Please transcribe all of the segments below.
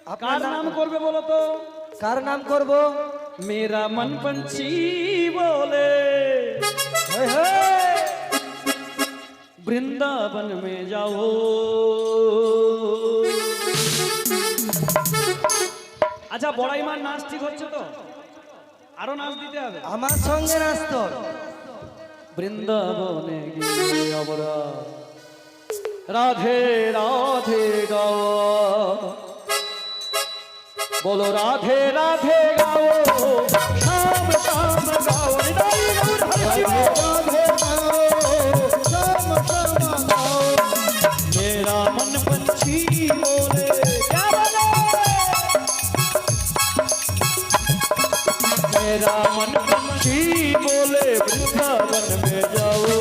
কার নাম করবে বলো তো? কার নাম করব? मेरा मन पंछी बोले वृंदावन में जाओ। আচ্ছা বড়াই মার নাচ ঠিক হচ্ছে তো? আরো নাচ দিতে হবে। আমার সঙ্গে নাচ তো। বৃন্দাবনে গিয়ে আমরা রাধে রাধে গাও, बोलो राधे राधे गाओ, शाम शाम गाओ, राधे राधे गाओ, शाम शाम गाओ। मेरा मन पंछी बोले, क्या बोले? मेरा मन पंछी बोले वृंदावन में जाओ।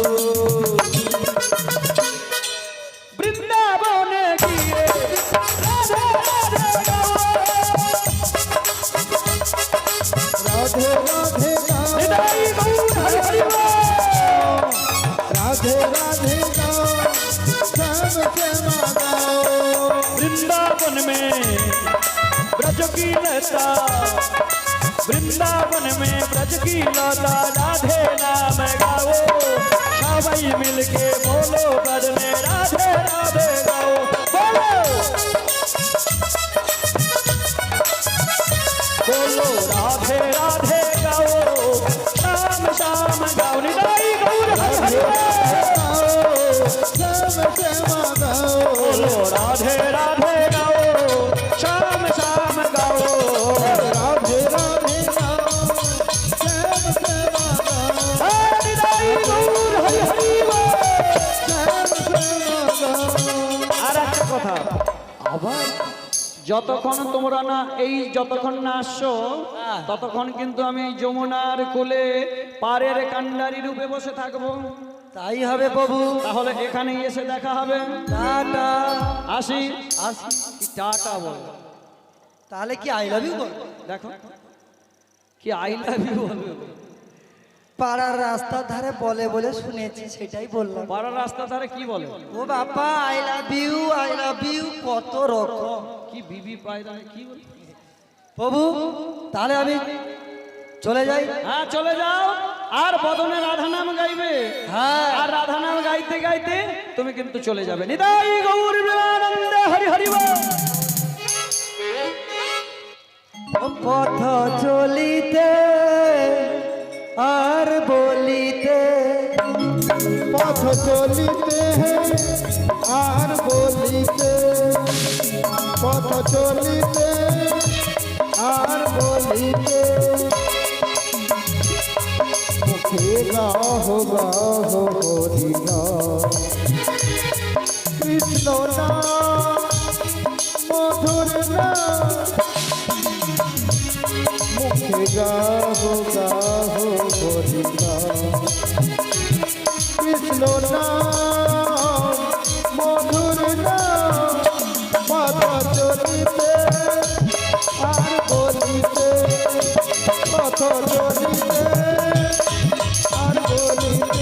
वृंदावन किए राधे राधे गाओ, राधे राधे राधे राधे वृंदावन में ब्रज की लता, वृंदावन में ब्रज की लता, राधे नाम गाओ, सभी मिलके बोलो ब्रज में राधे राधे गाओ, बोलो बोलो राधे राधे गाओ, शाम शाम गाओ, निदाई गौर हरि बोलो राधे राधे गाओ, शाम शाम गाओ, राधे राधे निदाई गौर हरि हरि আর একটা কথা, আবার যতক্ষণ তোমরা না যতক্ষণ না আসছো ততক্ষণ কিন্তু আমি যমুনার কোলে পাড়ের কান্ডারি রূপে বসে থাকবো। তাই হবে প্রভু। তাহলে এখানেই এসে দেখা হবে। টাটা। আসি আসি টাটা বল। তাহলে কি আই লাভ ইউ বল? দেখো কি আই লাভ ইউ বলবে। পাড়ার রাস্তার ধারে বলে বলে শুনেছি, সেটাই বললাম। পাড়ার রাস্তার ধারে কি বলে? ও বাবা আই লাভ ইউ কত রকম। কি বিবি পায়রা কি বলে? প্রভু তাহলে আমি চলে যাই। হ্যাঁ চলে যাও, আর বদনে রাধা নাম গাইবে। হ্যাঁ আর রাধা নাম গাইতে গাইতে তুমি কিন্তু চলে যাবে। নিতাই গৌর প্রেমানন্দে হরি হরি বল। পথ চলিতে আর বলিতে, পথ চলিতে আর বলিতে, পথ চলিতে আর বলিতে, মুখে গাহ গাহ হরি নাম, কৃষ্ণ নাম মধুর নাম, মুখে গাহ গাহ হরি নাম, কৃষ্ণ নাম মধুর নাম, পথ চলিতে আর বলিতে, পথ চলিতে আর বলিতে,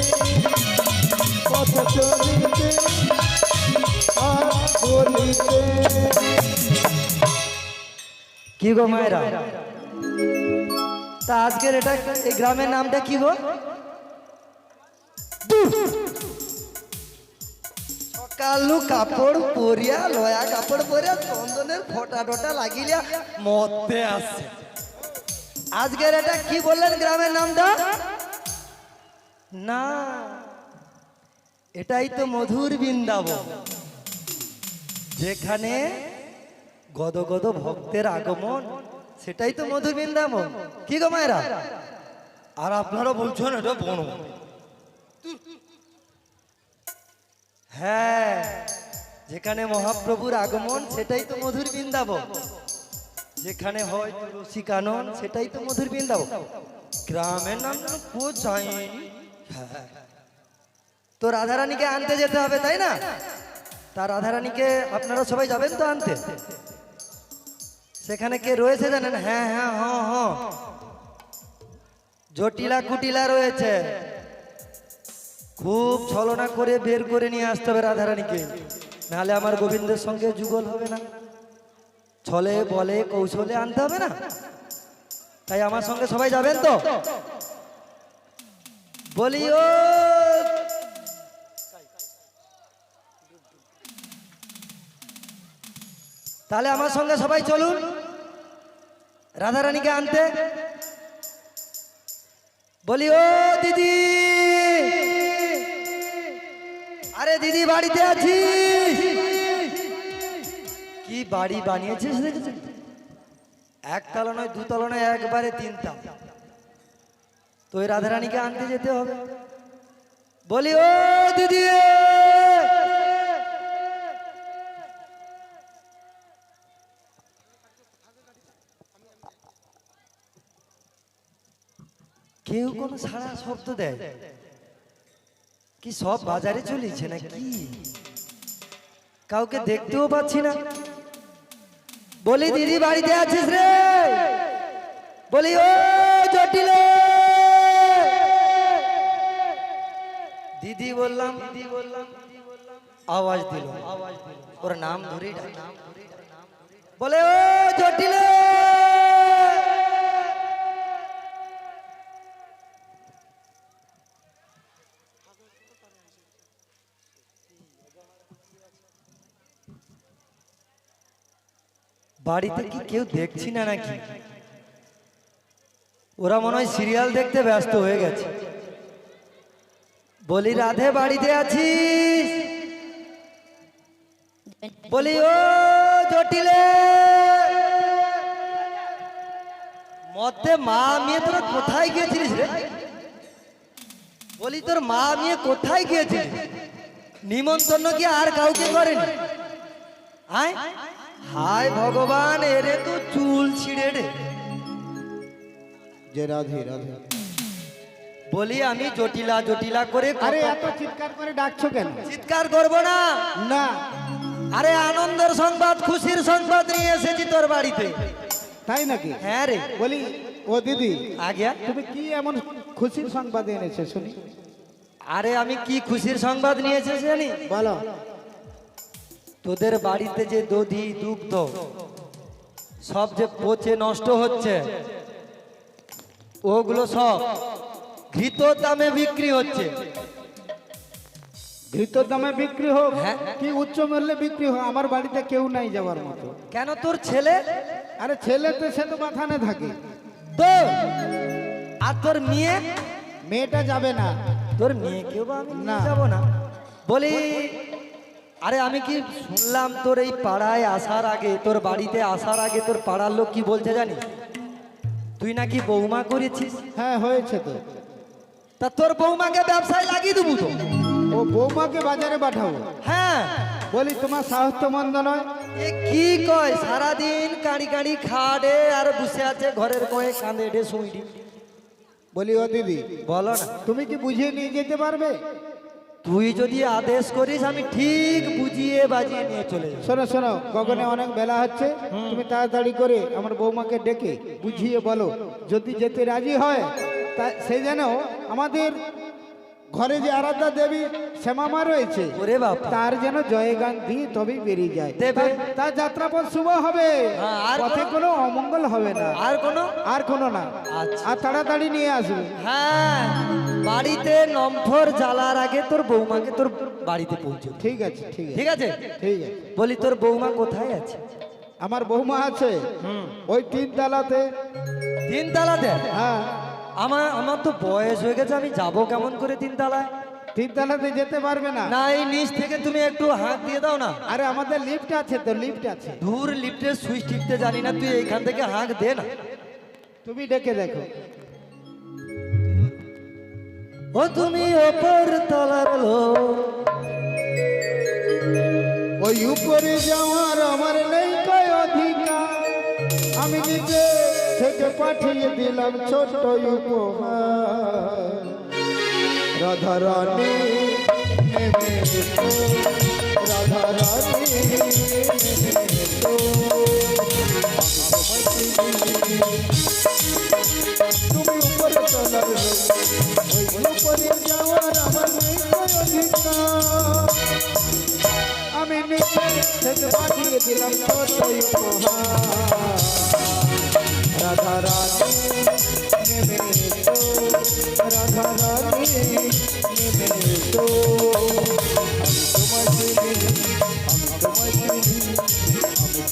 পথ চলিতে আর বলিতে। কি গো মায়েরা, তা আজকের এটা এই গ্রামের নামটা কি গো? সকালু কাপড় পরিয়া, লয়া কাপড় পরিয়া, চন্দনের ফোটা টোটা লাগিলিয়া মতে আসছে। আজকের এটা কি বললেন গ্রামের নামটা? না, এটাই তো মধুর বৃন্দাবন, যেখানে গদ গদ ভক্তের আগমন, সেটাই তো মধুর বৃন্দাবন। কি গো মায়েরা? আর আপনারা বলছেন এটা বন। হ্যাঁ, যেখানে মহাপ্রভুর আগমন সেটাই তো মধুর বৃন্দাবন, যেখানে হয় তুলসী কানন সেটাই তো মধুর বৃন্দাবন। গ্রামের নাম কোথায়? তো রাধারানীকে আনতে যেতে হবে তাই না? তা রাধারানীকে আপনারা সবাই যাবেন তো আনতে? সেখানে কে রয়েছে জানেন? হ্যাঁ হ্যাঁ হ্যাঁ হ্যাঁ, জটিলা কুটিলা রয়েছে। খুব ছলনা করে বের করে নিয়ে আসতে হবে রাধারানীকে, নাহলে আমার গোবিন্দের সঙ্গে যুগল হবে না। ছলে বলে কৌশলে আনতে হবে না? তাই আমার সঙ্গে সবাই যাবেন তো? বলি ও তাহলে আমার সঙ্গে সবাই চলুন রাধারানীকে আনতে। বলি ও দিদি, আরে দিদি বাড়িতে আছিস? কি বাড়ি বানিয়েছিস দেখেছিস? একতলা নয়, দুতলা নয়, একবারে তিনতলা। তো ওই রাধারানীকে আনতে যেতে হবে। বলি ও দিদি, কেউ কোনো সাড়া শব্দ দেয় কি? সব বাজারে চলেছে না কি? কাউকে দেখতেও পাচ্ছি না। বলি দিদি বাড়িতে আছিস রে? বলি ও জটিল, দিদি বললাম, আওয়াজ দিল, ওর নাম ধরে বলে ও জটিল। বাড়িতে কি কেউ দেখছি না নাকি? ওরা মনে হয় সিরিয়াল দেখতে ব্যস্ত হয়ে গেছে। বলি রাধে বাড়িতে আছিস? বলি ও জটিলে, মধ্যে মা মেয়ে তোরা কোথায় গিয়েছিলিস রে? বলি তোর মা মেয়ে কোথায় গিয়েছিলিস? নিমন্ত্রণ কি আর কাউকে করেনি? আয় হায় ভগবান, এরে তো চুল ছিঁড়ে রে। যে রাধে রাধে। বলি আমি জটিলা জটিলা করে আরে এত চিৎকার করে ডাকছো কেন? চিৎকার করব না। না। আরে আনন্দের সংবাদ, খুশির সংবাদ নিয়ে এসেছি তোর বাড়িতে। তাই নাকি? হ্যাঁ রে। বলি ও দিদি, আজ্ঞা। তুমি কি এমন খুশির সংবাদ এনেছো শুনি? আরে আমি কি খুশির সংবাদ নিয়ে এসেছি জানি? বলো। তোদের বাড়িতে যে দধি দুগ্ধ সব যে পচে নষ্ট হচ্ছে, ওগুলো সব ঘৃত দামে বিক্রি হচ্ছে। ঘৃত দামে বিক্রি হোক, হ্যাঁ। কি উচ্চ মূল্যে বিক্রি হোক, আমার বাড়িতে কেউ নাই যাওয়ার মতো। কেন তোর ছেলে? আরে ছেলে তো সে তো মাথানে থাকে। তো আর তোর মেয়ে? মেয়েটা যাবে না। তোর মেয়েকেও বা আমি না। নিয়ে যাবো না? বলি আরে আমি কি শুনলাম তোর এই পাড়ায় আসার আগে, তোর বাড়িতে আসার আগে তোর পাড়ার লোক কি বলছে জানিস? তুই নাকি বৌমা করেছিস। হ্যাঁ হয়েছে তো। তা তোর বৌমাকে ব্যবসায় লাগিয়ে দেবো তো। ও বৌমাকে বাজারে পাঠাবো? হ্যাঁ। বলি তোমার সাহস তো মন্দ নয়। এ কি কয়? সারাদিন কাঁড়ি কাঁড়ি খাড়ে আর বসে আছে ঘরের কয়ে কাঁদে ডে শুইডি। বলি ও দিদি, বলো না। তুমি কি বুঝিয়ে নিয়ে যেতে পারবে? তুই যদি আদেশ করিস আমি ঠিক বুঝিয়ে বাজিয়ে নিয়ে চলে যাবো। শোনো শোনো, গগনে অনেক বেলা হচ্ছে, তুমি তাড়াতাড়ি করে আমার বৌমাকে ডেকে বুঝিয়ে বলো, যদি যেতে রাজি হয় তা সে যেন আমাদের ঘরে যে আরাধ্যা দেবী শ্যামামা রয়েছে, ওরে বাবা। তার যেন জয়গান দিয়ে তবেই বেরিয়ে যায়। দেবে। তার যাত্রাপথ শুভ হবে, হ্যাঁ, আর পথে কোনো অমঙ্গল হবে না। আর কোনো না। আচ্ছা। আর তাড়াতাড়ি নিয়ে আসবে। হ্যাঁ, বাড়িতে নম্ফর জ্বালার আগে তোর বৌমাকে তোর বাড়িতে পৌঁছে। ঠিক আছে ঠিক আছে ঠিক আছে। ঠিক আছে। বলি তোর বৌমা কোথায় আছে? আমার বৌমা আছে ওই 3 তলাতে। 3 তলাতে? হ্যাঁ। আমার তো বয়স হয়ে গেছে, আমি যাব কেমন করে 3 তলায়? 3 তলাতে যেতে পারবে না। না, এই নিচ থেকে তুমি একটু হাত দিয়ে দাও না। আরে আমাদের লিফট আছে তো, লিফট আছে। দূর, লিফটের সুইচ টিপতে জানি না, তুই এইখান থেকে হাঁক দে না। তুমি ডেকে দেখো। ও তুমি ওপর তলার লোক, ওই উপরে যাওয়ার আমার নেই কয় অধিকার, আমি নিজে থেকে পাঠিয়ে দিলাম ছোট উপহার। রাধা রানী নেমে এসো, রাধা রানী নেমে এসো, তুমি উপরে চলার লোক, ওই উপরে যাওয়ার আমার নেই কয় অধিকার, আমি নিজে থেকে পাঠিয়ে দিলাম ছোট উপহার।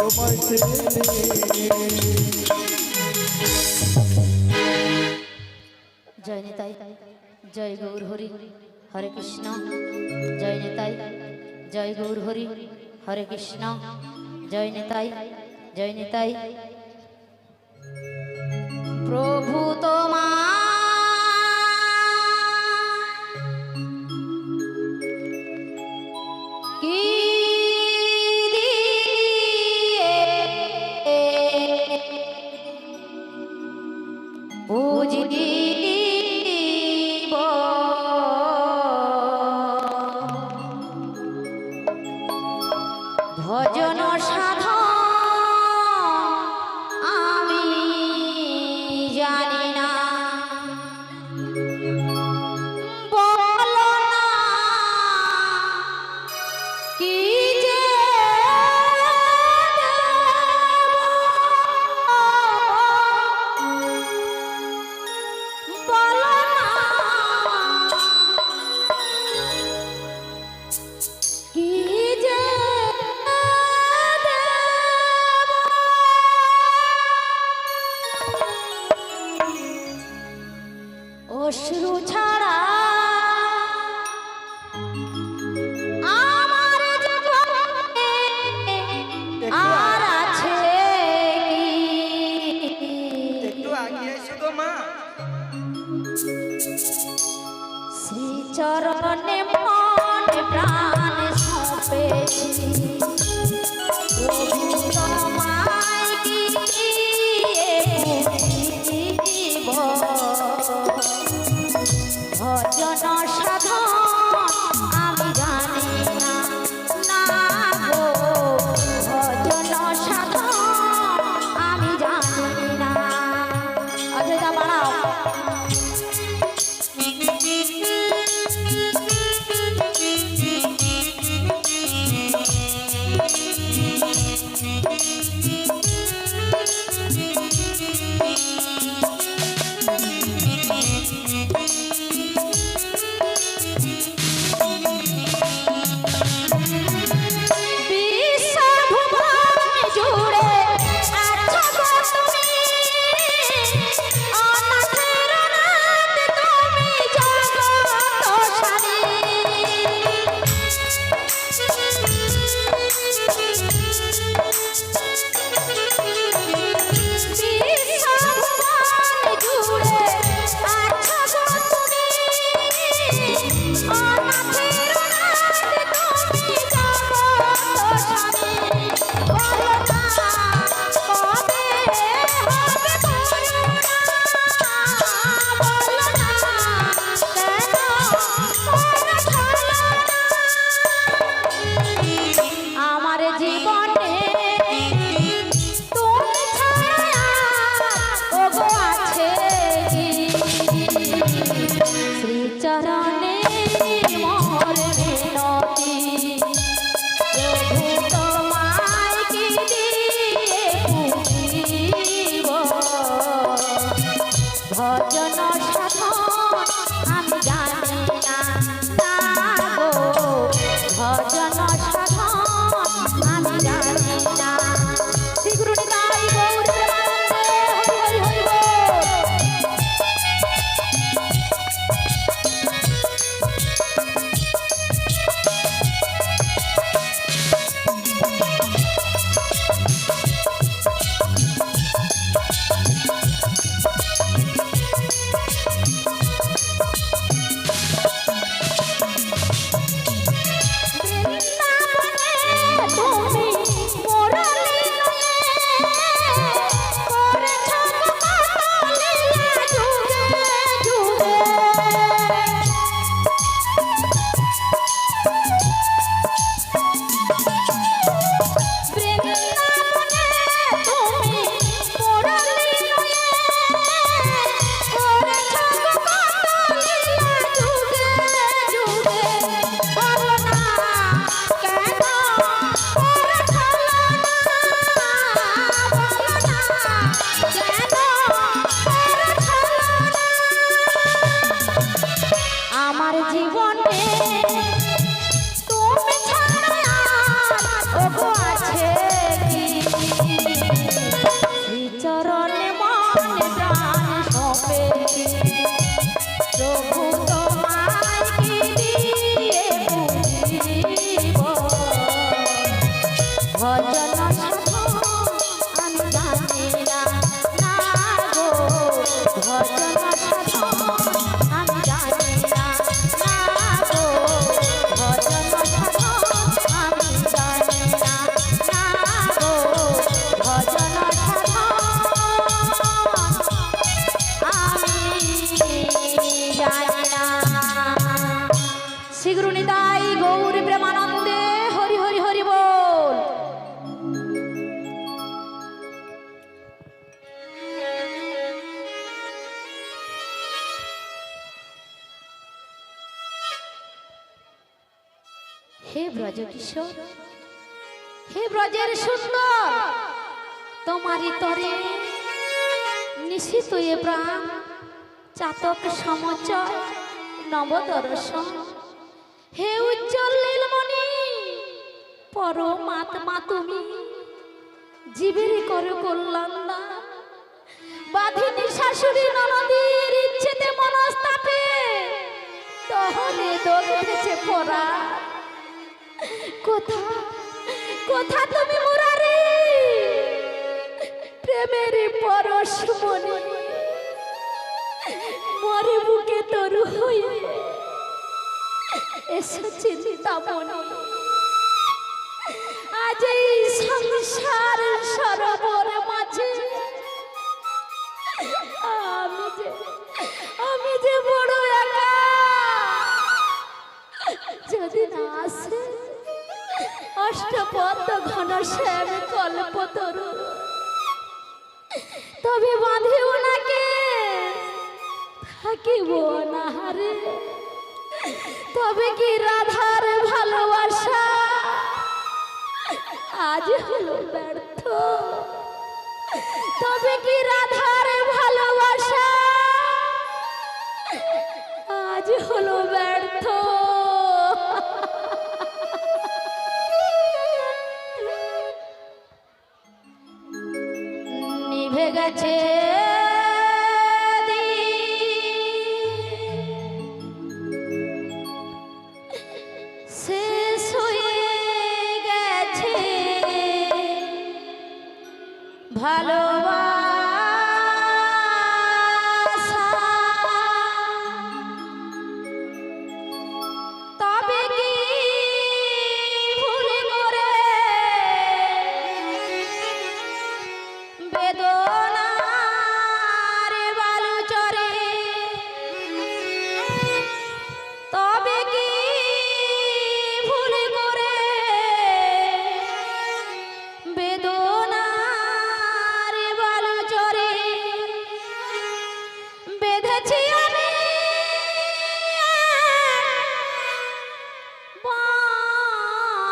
তোমায় চেনে। জয় নিতাই, জয় গৌর হরি, হরে কৃষ্ণ। জয় নিতাই, জয় গৌর হরি, হরে কৃষ্ণ। জয় নিতাই, জয় নিতাই। প্রভু তোমার কি পুজিব ভজন সাধন আমি জানি না। হে ব্রজ কিশোর, হে ব্রজের সুন্দর, তোমারই তরে নিশিত এ প্রাণ চাতক সমচয় নবদর্শন। হে উজ্জ্বল নীলমণি পরমাত্মা তুমি, জীবের করো কল্যাণ দান। বাধিনী শাশুড়ি ননদীর ইচ্ছেতে মনস্তাপে দহনে দগ্ধেছে পরা। কোথা কোথা তুমি মুরারি প্রেমের পরশমণি, মরে বুকে তরু হয়ে এসেছে চিন্তামণি। আজ এই সংসার সরোবর মাঝে আমি যে বড় একা। যদি না আসে অষ্টপদ্ম ঘন শ্যাম কল্পতরু, তবে বাঁধিব নাকে থাকিব না হারে। তবে কি রাধার ভালোবাসা আজ হলো ব্যর্থ? তবে কি রাধার ভালোবাসা আজ হলো ব্যর্থ? নিভে গেছে শেষ হয়ে গেছে ভালোবাসা। তবে কি ভুল করে বেদনার বালু চরে? তবে কি ভুল করে বেদনার বালু চরে বেঁধেছি আমি বাসা?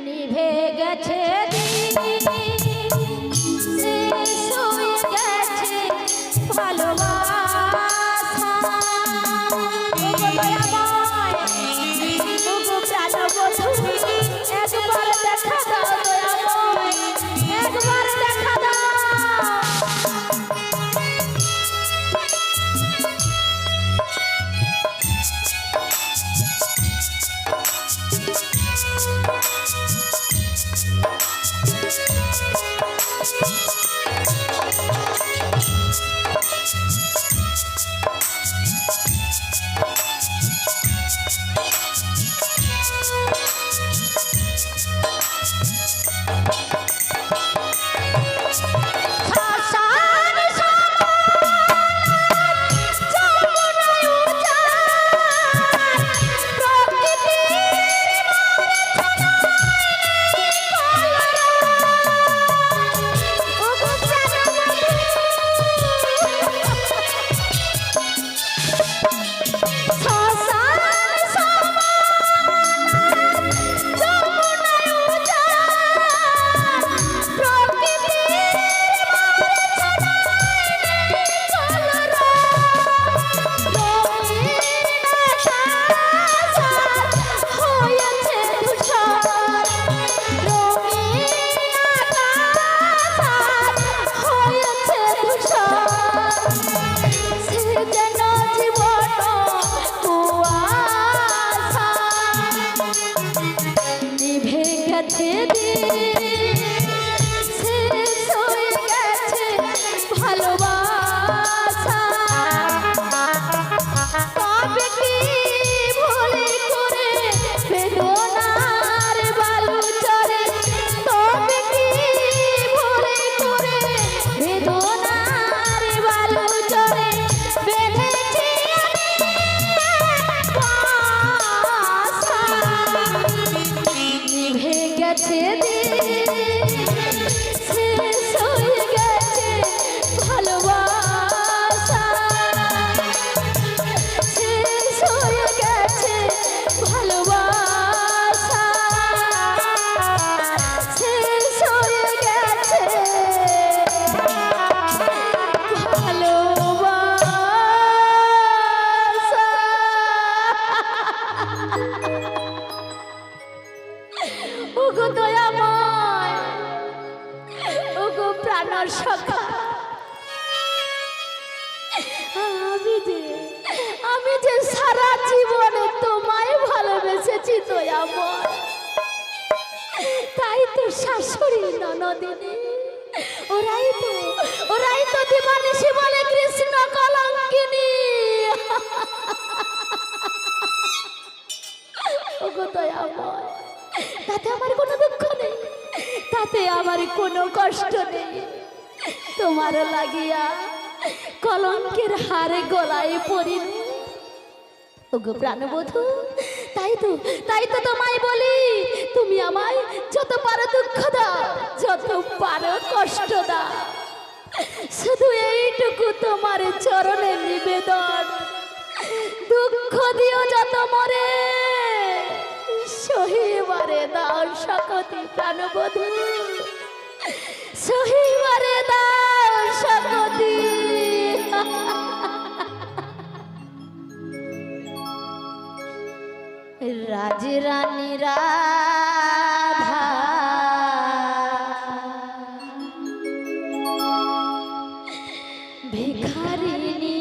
নিভে গেছে শেষ হয়ে গেছে ভালোবাসা। ওগো দয়াময়, ওগো প্রাণবধূ, একবার দেখা দাও দয়াময়, একবার দেখা দাও। শেষ হয়ে গেছে ভালোবাসা। সখা, আমি যে সারা জীবনে তোমায় ভালোবেসেছি দয়াময়, তাই তো শাশুড়ি ননদিনী ওরাই তো দিবানিশি বলে কৃষ্ণ কলঙ্কিনী। ওগো দয়াময়, তাতে আমার কোনো দুঃখ নেই, তাতে আমার কোনো কষ্ট নেই। তোমার লাগিয়া কলঙ্কের হারে গলায় পড়িনি। ওগো প্রাণবধূ, তাই তো তোমায় বলি, তুমি আমায় যত পারো দুঃখ দাও, যত পারো কষ্ট দাও, শুধু এইটুকু তোমার চরণে নিবেদন, দুঃখ দিও যত মরে সহিবারে দাও সকতি প্রাণবধূ, সহিবারে দাও সকতি। রাজরানী রাধা ভিখারিণী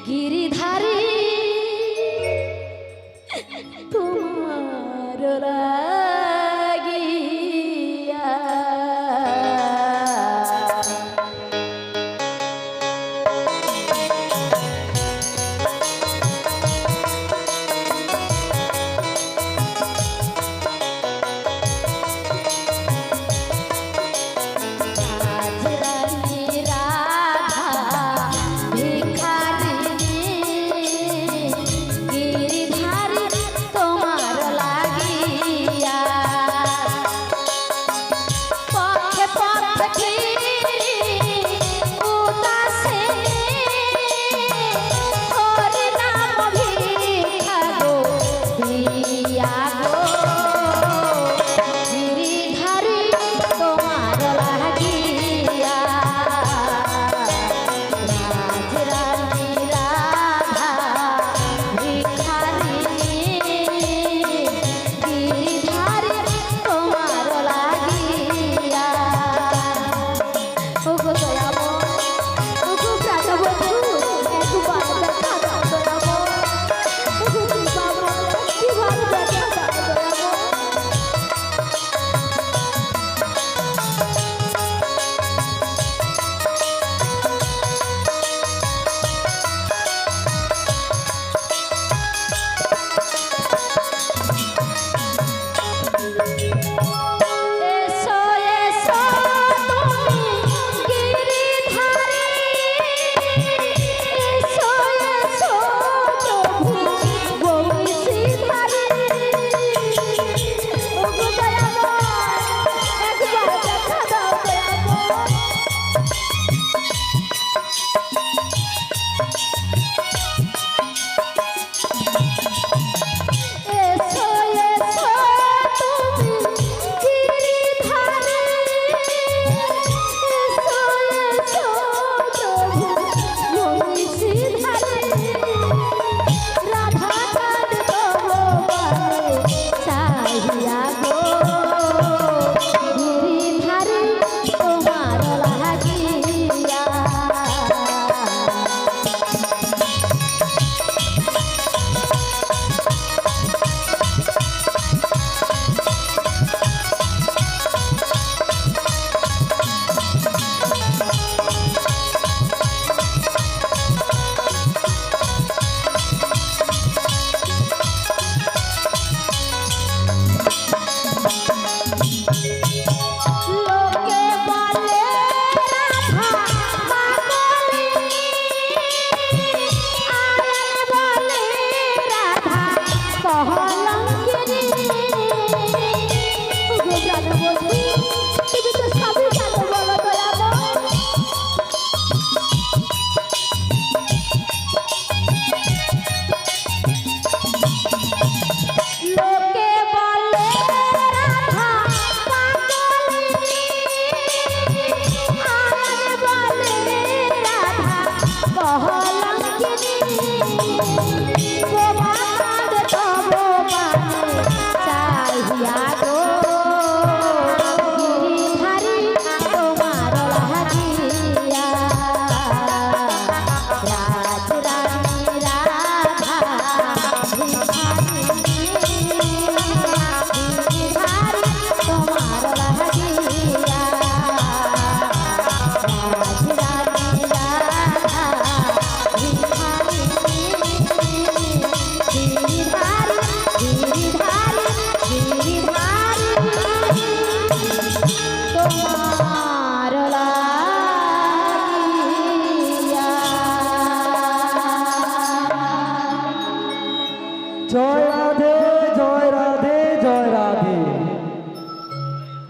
গিরিধারী তোমার লাগিয়া রাজরানী রাধা ভিখারিণী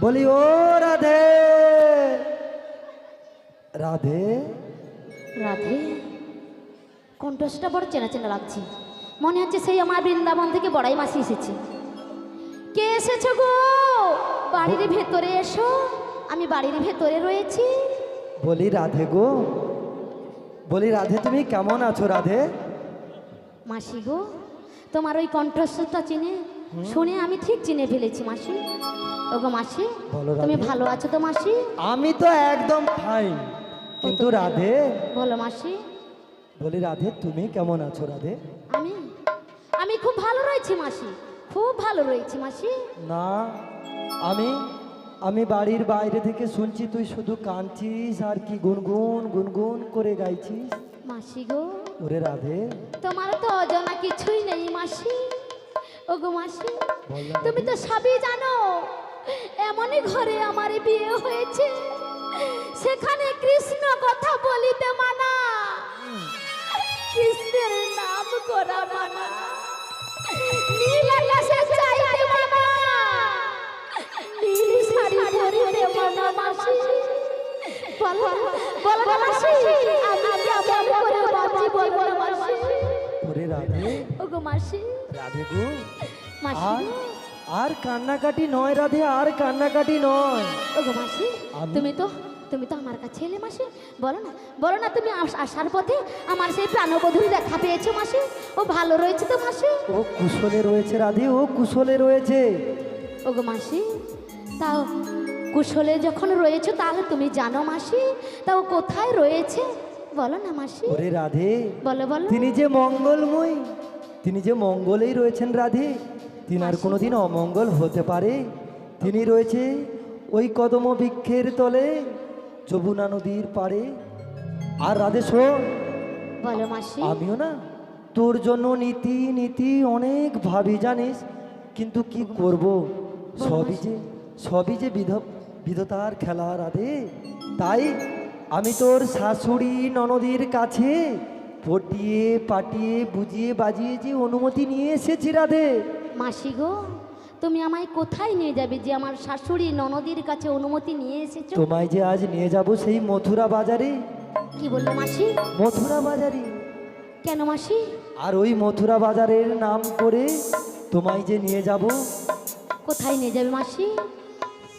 বলি ও রাধে রাধে। রাধে, কণ্ঠটা বড় চেনা চেনা লাগছে, মনে হচ্ছে সেই আমার বৃন্দাবন থেকে বড়াই মাসি এসেছে। কে এসেছো গো? বাড়ির ভেতরে এসো, আমি বাড়ির ভেতরে রয়েছি। বলি রাধে গো, বলি রাধে তুমি কেমন আছো রাধে? মাসি গো, তোমার ওই কণ্ঠস্বরটা চিনে শুনে আমি ঠিক চিনে ফেলেছি মাসি। ওগো মাসি, বলো তুমি রাধে। ভালো আছো তো মাসি? আমি তো একদম ফাইন, কিন্তু রাধে, বলো মাসি। বলি রাধে তুমি কেমন আছো রাধে? আমি আমি খুব ভালো রয়েছি মাসি, খুব ভালো রয়েছি মাসি। না, আমি আমি বাড়ির বাইরে থেকে শুনছি তুই শুধু কাঁদছিস আর কি গুনগুন গুনগুন করে গাইছিস। মাসি গো, ওরে রাধে, তোমার তো অজানা কিছুই নেই মাসি। ওগো মাসি, বল না তুমি তো সবই জানো। এমনই ঘরে আমার বিয়ে হয়েছে, সেখানে কৃষ্ণ কথা বলিতে মানা, কৃষ্ণের নাম করা মানা, নীল আকাশে চাইতে মানা, নীল শাড়ি পরিতে মানা মাসি। বলো বলো মাসি, আমি কেমন করে বাঁচি বলো মাসি। ওরে রাধে, ওগো মাসি, রাধে গো, মাসি আর গো। আর কান্নাকাটি নয় রাধে, আর কান্নাকাটি নয়। ওগো মাসি, তুমি তো আমার কাছে এলে মাসি। বলো না, বলো না, তুমি আসার পথে আমার সেই প্রাণবধূর দেখা পেয়েছো মাসি? ও ভালো রয়েছে তো মাসি? ও কুশলে রয়েছে রাধে, ও কুশলে রয়েছে। ওগো মাসি, তাও কুশলে যখন রয়েছে তাহলে তুমি জানো মাসি, তাও কোথায় রয়েছে বলো না মাসি। ওরে রাধে, বলো বলো। তিনি যে মঙ্গলময়, তিনি যে মঙ্গলেই রয়েছেন রাধে, তিনি আর কোনোদিন অমঙ্গল হতে পারে? তিনি রয়েছে ওই কদম বৃক্ষের তলে, যমুনা নদীর পাড়ে। আর রাধে শোন, বলো মাসি। আমিও না তোর জন্য নীতি নীতি অনেক ভাবি জানিস, কিন্তু কি করব, সবই যে বিধাতার খেলা রাধে। তাই আমি তোর শাশুড়ি ননদির কাছে পটিয়ে পাটিয়ে বুঝিয়ে বাজিয়ে যে অনুমতি নিয়ে এসেছি রাধে। মাসি গো, তুমি আমায় কোথায় নিয়ে যাবে যে আমার শাশুড়ি ননদির কাছে অনুমতি নিয়ে এসেছো? তোমায় যে আজ নিয়ে যাব সেই মথুরা বাজারে। কি বললে মাসি? মথুরা বাজারে। কেন মাসি? আর ওই মথুরা বাজারের নাম করে তোমায় যে নিয়ে যাব। কোথায় নিয়ে যাবে মাসি?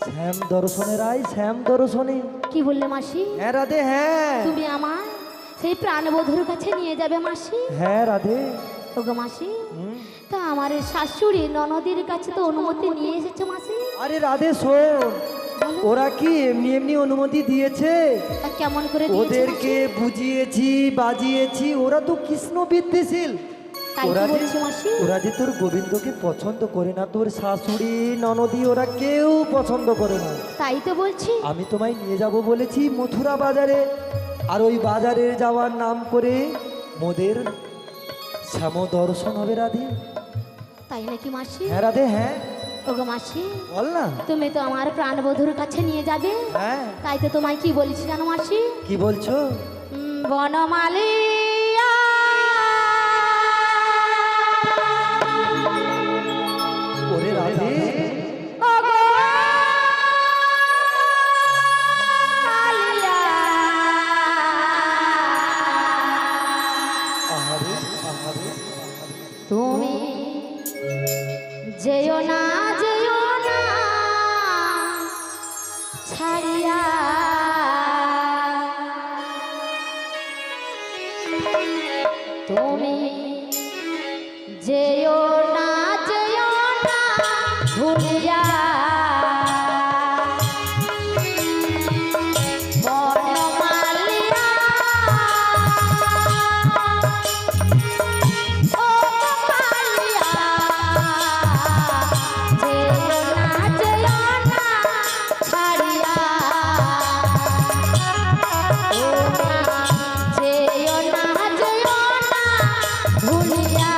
শ্যাম দর্শনের আয়, শ্যাম দর্শনে। কি বললে মাসি? হ্যাঁ রাধে, হ্যাঁ। তুমি আমার সেই প্রাণবধূর কাছে নিয়ে যাবে মাসি? হ্যাঁ রাধে। ওগো মাসি, তা আমার এই শাশুড়ি ননদির কাছে তো অনুমতি নিয়ে এসেছো মাসি। আরে রাধে শোন, ওরা কি এমনি এমনি অনুমতি দিয়েছে? তা কেমন করে দিয়েছো ওদেরকে মাসি? বুঝিয়েছি বাজিয়েছি, ওরা তো কৃষ্ণ বিদ্বেষীল। তাই তো ওরা যে বলছি মাসি। ওরা যে তোর গোবিন্দকে পছন্দ করে না, তোর শাশুড়ি ননদি ওরা কেউ পছন্দ করে না। তাই তো বলছি। আমি তোমায় নিয়ে যাব বলেছি মথুরা বাজারে, আর ওই বাজারে যাওয়ার নাম করে মোদের শ্যাম দর্শন হবে রাধে। তাই নাকি মাসি? হ্যাঁ রাধে, হ্যাঁ। ওগো মাসি, বল না। তুমি তো আমার প্রাণবধূর কাছে নিয়ে যাবে, হ্যাঁ, তাই তো তোমায় কি বলছি জানো মাসি? কি বলছো? বনমালী ওরে রাধে, আহারে আহারে, তুমি যেও না ছাড়িয়া, তুমি যেও না ভুলিয়া, বনমালিয়া ও কালিয়া, যেও না ছাড়িয়া, যেও না ভুলিয়া।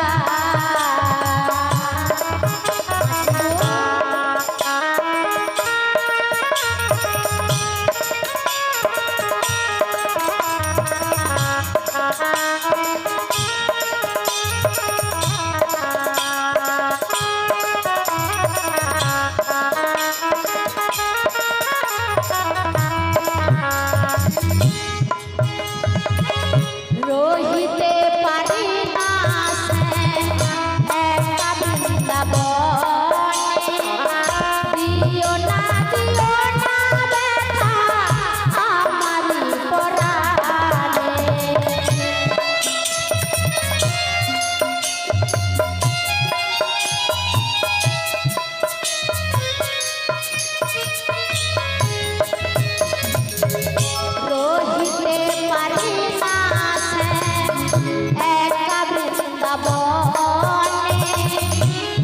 বৃন্দাবনে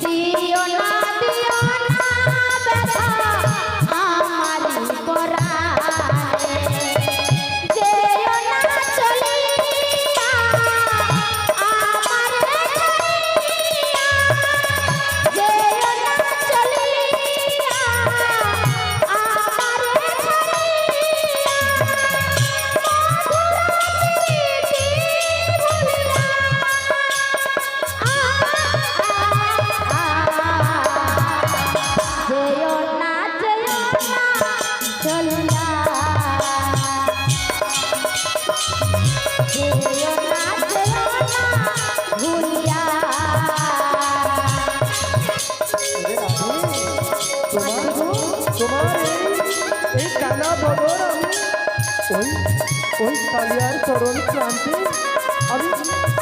দিও না ব্যথা আমারি পরাণে যেও না চলিয়া আমারে ছাড়িয়া যেও না চলিয়া আমারে ছাড়িয়া মধুর প্রীতি ভুলিয়া যেও না চলিয়া যেও না ভুলিয়া তোমার এই কানা বদর আমি ওই কালিয়ার চরণ ক্রান্তি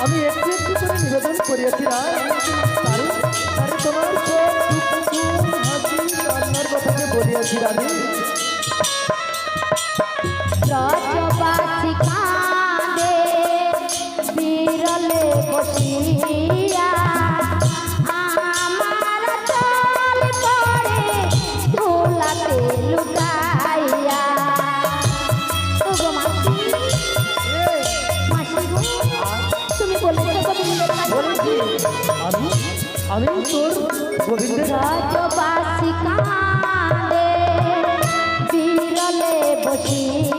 আমি একটু একটু করে নিবেদন করিয়াছি রায় তারে তোমার সব দুঃখ হাসি কান্নার কথাকে বলিয়াছি রাধে। ব্রজবাসী কাঁদে বিরলে বসিয়া আমার চল পড়ে ধুলাতে লুটাইয়া ওগো মাসি মাসি গো তুমি বলেছো বলেছি আমি তোর গোবিন্দের ব্রজবাসী কাঁদে বিরলে বসিয়া